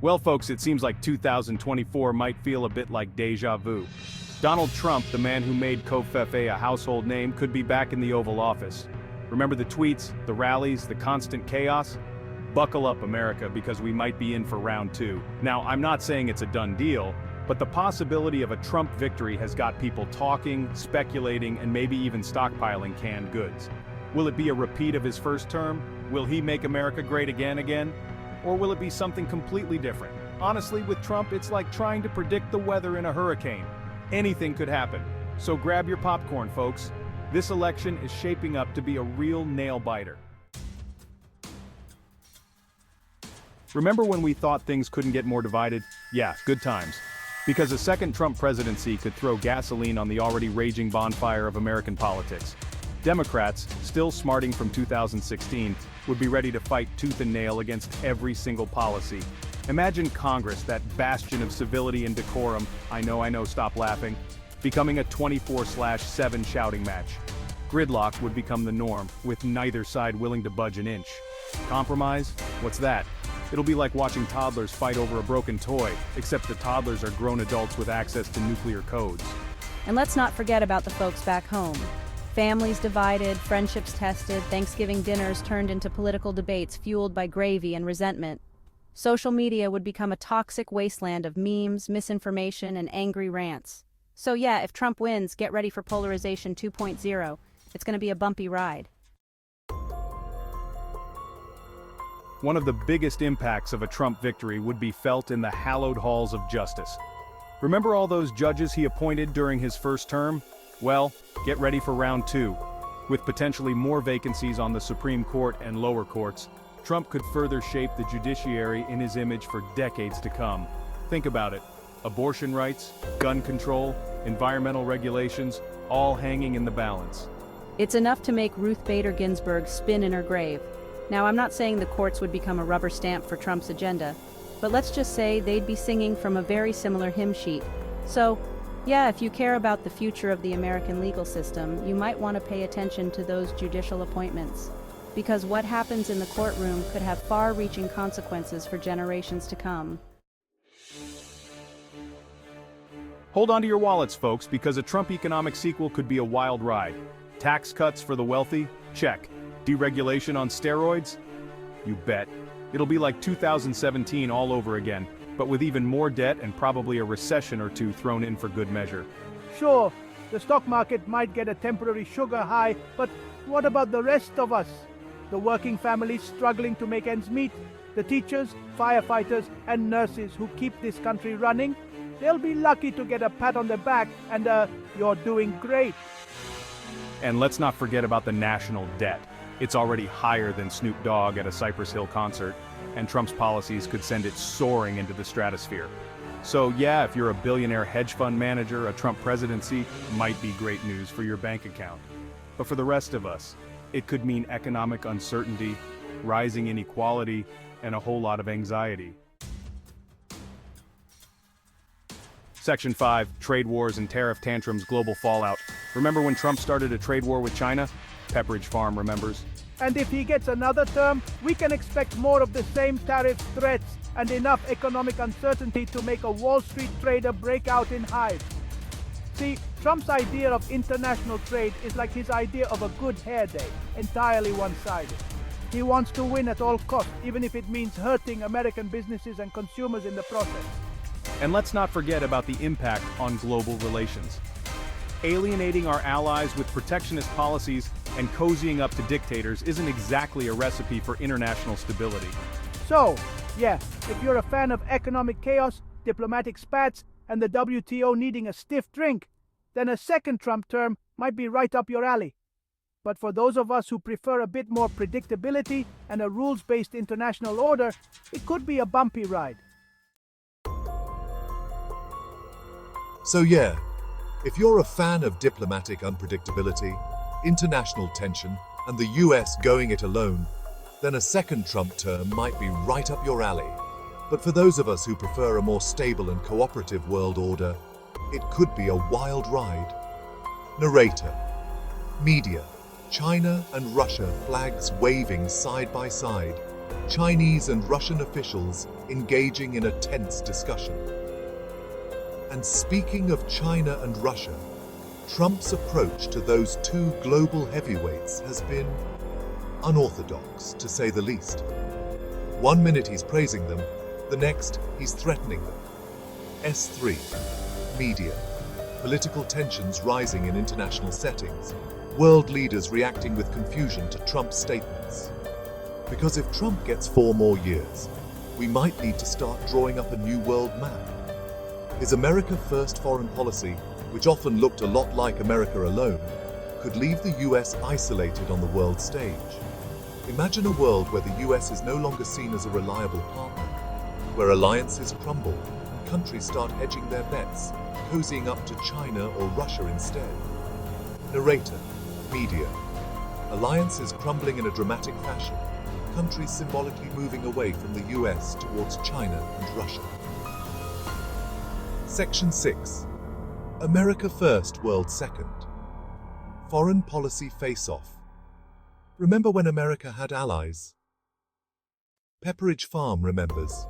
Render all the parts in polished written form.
Well, folks, it seems like 2024 might feel a bit like deja vu. Donald Trump, the man who made Covfefe a household name, could be back in the Oval Office. Remember the tweets, the rallies, the constant chaos? Buckle up, America, because we might be in for round two. Now, I'm not saying it's a done deal, but the possibility of a Trump victory has got people talking, speculating, and maybe even stockpiling canned goods. Will it be a repeat of his first term? Will he make America great again? Or will it be something completely different? Honestly, with Trump, it's like trying to predict the weather in a hurricane. Anything could happen. So grab your popcorn, folks. This election is shaping up to be a real nail-biter. Remember when we thought things couldn't get more divided? Yeah, good times. Because a second Trump presidency could throw gasoline on the already raging bonfire of American politics. Democrats, still smarting from 2016, would be ready to fight tooth and nail against every single policy. Imagine Congress, that bastion of civility and decorum, I know, stop laughing, becoming a 24/7 shouting match. Gridlock would become the norm, with neither side willing to budge an inch. Compromise? What's that? It'll be like watching toddlers fight over a broken toy, except the toddlers are grown adults with access to nuclear codes. And let's not forget about the folks back home. Families divided, friendships tested, Thanksgiving dinners turned into political debates fueled by gravy and resentment. Social media would become a toxic wasteland of memes, misinformation, and angry rants. So yeah, if Trump wins, get ready for Polarization 2.0. It's going to be a bumpy ride. One of the biggest impacts of a Trump victory would be felt in the hallowed halls of justice. Remember all those judges he appointed during his first term? Well, get ready for round two. With potentially more vacancies on the Supreme Court and lower courts, Trump could further shape the judiciary in his image for decades to come. Think about it. Abortion rights, gun control, environmental regulations, all hanging in the balance. It's enough to make Ruth Bader Ginsburg spin in her grave. Now, I'm not saying the courts would become a rubber stamp for Trump's agenda, but let's just say they'd be singing from a very similar hymn sheet. So, yeah, if you care about the future of the American legal system, you might want to pay attention to those judicial appointments. Because what happens in the courtroom could have far-reaching consequences for generations to come. Hold on to your wallets, folks, because a Trump economic sequel could be a wild ride. Tax cuts for the wealthy? Check. Deregulation on steroids? You bet. It'll be like 2017 all over again, but with even more debt and probably a recession or two thrown in for good measure. Sure, the stock market might get a temporary sugar high, but what about the rest of us? The working families struggling to make ends meet, the teachers, firefighters, and nurses who keep this country running? They'll be lucky to get a pat on the back and you're doing great. And let's not forget about the national debt. It's already higher than Snoop Dogg at a Cypress Hill concert, and Trump's policies could send it soaring into the stratosphere. So yeah, if you're a billionaire hedge fund manager, a Trump presidency might be great news for your bank account. But for the rest of us, it could mean economic uncertainty, rising inequality, and a whole lot of anxiety. Section 5, Trade Wars and Tariff Tantrums, Global Fallout. Remember when Trump started a trade war with China? Pepperidge Farm remembers. And if he gets another term, we can expect more of the same tariff threats and enough economic uncertainty to make a Wall Street trader break out in hives. See, Trump's idea of international trade is like his idea of a good hair day, entirely one-sided. He wants to win at all costs, even if it means hurting American businesses and consumers in the process. And let's not forget about the impact on global relations. Alienating our allies with protectionist policies and cozying up to dictators isn't exactly a recipe for international stability. So, yeah, if you're a fan of economic chaos, diplomatic spats, and the WTO needing a stiff drink, then a second Trump term might be right up your alley. But for those of us who prefer a bit more predictability and a rules-based international order, it could be a bumpy ride. So yeah, if you're a fan of diplomatic unpredictability, international tension, and the US going it alone, then a second Trump term might be right up your alley. But for those of us who prefer a more stable and cooperative world order, it could be a wild ride. Narrator. Media. China and Russia flags waving side by side. Chinese and Russian officials engaging in a tense discussion. And speaking of China and Russia, Trump's approach to those two global heavyweights has been unorthodox, to say the least. One minute he's praising them, the next he's threatening them. S3. Media. Political tensions rising in international settings. World leaders reacting with confusion to Trump's statements. Because if Trump gets 4 more years, we might need to start drawing up a new world map. His America First foreign policy, which often looked a lot like America alone, could leave the US isolated on the world stage. Imagine a world where the US is no longer seen as a reliable partner, where alliances crumble and countries start hedging their bets, cozying up to China or Russia instead. Narrator, media. Alliances crumbling in a dramatic fashion, countries symbolically moving away from the US towards China and Russia. Section 6. America First, World Second. Foreign policy face-off. Remember when America had allies? Pepperidge Farm remembers.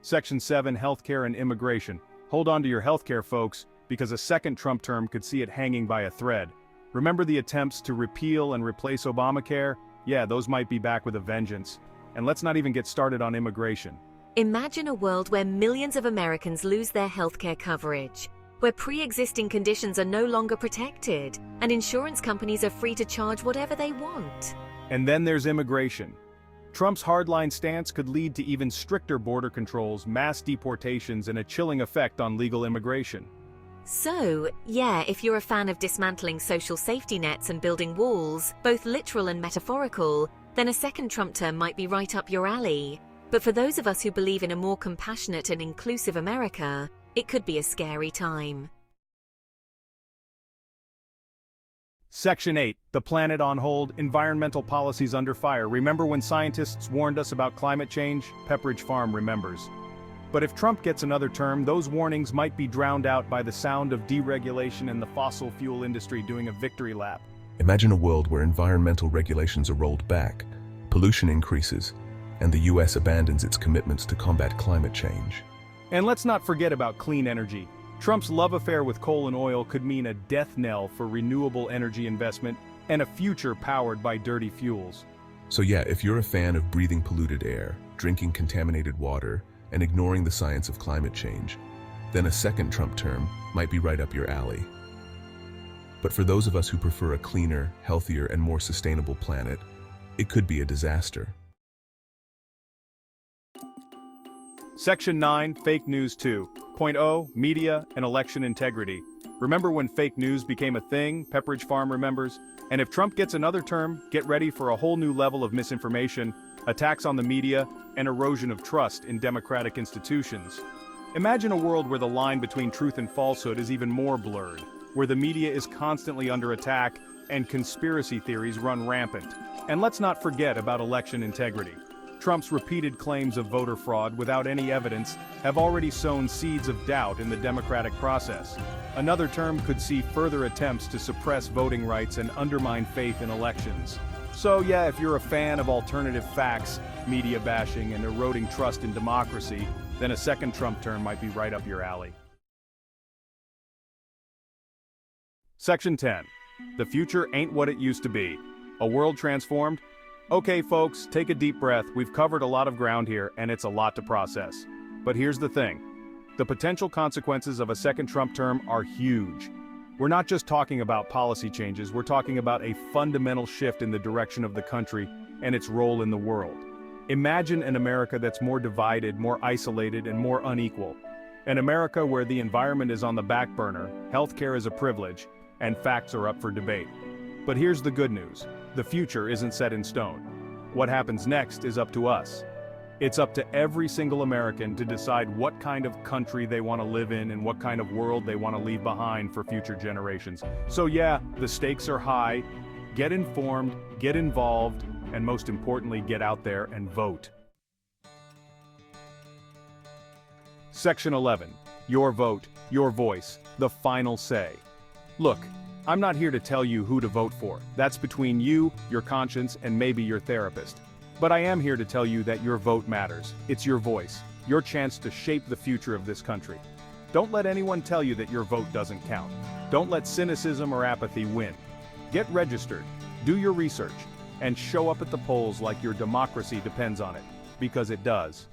Section 7, Healthcare and Immigration. Hold on to your healthcare, folks, because a second Trump term could see it hanging by a thread. Remember the attempts to repeal and replace Obamacare? Yeah, those might be back with a vengeance. And let's not even get started on immigration. Imagine a world where millions of Americans lose their healthcare coverage, where pre-existing conditions are no longer protected, and insurance companies are free to charge whatever they want. And then there's immigration. Trump's hardline stance could lead to even stricter border controls, mass deportations, and a chilling effect on legal immigration. So, yeah, if you're a fan of dismantling social safety nets and building walls, both literal and metaphorical, then a second Trump term might be right up your alley. But for those of us who believe in a more compassionate and inclusive America, it could be a scary time. Section 8, The Planet on Hold, Environmental Policies Under Fire. Remember when scientists warned us about climate change? Pepperidge Farm remembers. But if Trump gets another term, those warnings might be drowned out by the sound of deregulation and the fossil fuel industry doing a victory lap. Imagine a world where environmental regulations are rolled back, pollution increases, and the US abandons its commitments to combat climate change. And let's not forget about clean energy. Trump's love affair with coal and oil could mean a death knell for renewable energy investment and a future powered by dirty fuels. So yeah, if you're a fan of breathing polluted air, drinking contaminated water, and ignoring the science of climate change, then a second Trump term might be right up your alley. But for those of us who prefer a cleaner, healthier, and more sustainable planet, it could be a disaster. Section 9, Fake News 2.0, Media and Election Integrity. Remember when fake news became a thing? Pepperidge Farm remembers. And if Trump gets another term, get ready for a whole new level of misinformation, attacks on the media, and erosion of trust in democratic institutions. Imagine a world where the line between truth and falsehood is even more blurred, where the media is constantly under attack and conspiracy theories run rampant. And let's not forget about election integrity. Trump's repeated claims of voter fraud without any evidence have already sown seeds of doubt in the democratic process. Another term could see further attempts to suppress voting rights and undermine faith in elections. So yeah, if you're a fan of alternative facts, media bashing, and eroding trust in democracy, then a second Trump term might be right up your alley. Section 10. The future ain't what it used to be. A world transformed? Okay folks, take a deep breath. We've covered a lot of ground here, and it's a lot to process. But here's the thing. The potential consequences of a second Trump term are huge. We're not just talking about policy changes, we're talking about a fundamental shift in the direction of the country and its role in the world. Imagine an America that's more divided, more isolated, and more unequal. An America where the environment is on the back burner, healthcare is a privilege, and facts are up for debate. But here's the good news. The future isn't set in stone. What happens next is up to us. It's up to every single American to decide what kind of country they want to live in and what kind of world they want to leave behind for future generations. So yeah, the stakes are high. Get informed, get involved, and most importantly, get out there and vote. Section 11. Your vote, your voice, the final say. Look, I'm not here to tell you who to vote for. That's between you, your conscience, and maybe your therapist. But I am here to tell you that your vote matters. It's your voice, your chance to shape the future of this country. Don't let anyone tell you that your vote doesn't count. Don't let cynicism or apathy win. Get registered, do your research, and show up at the polls like your democracy depends on it, because it does.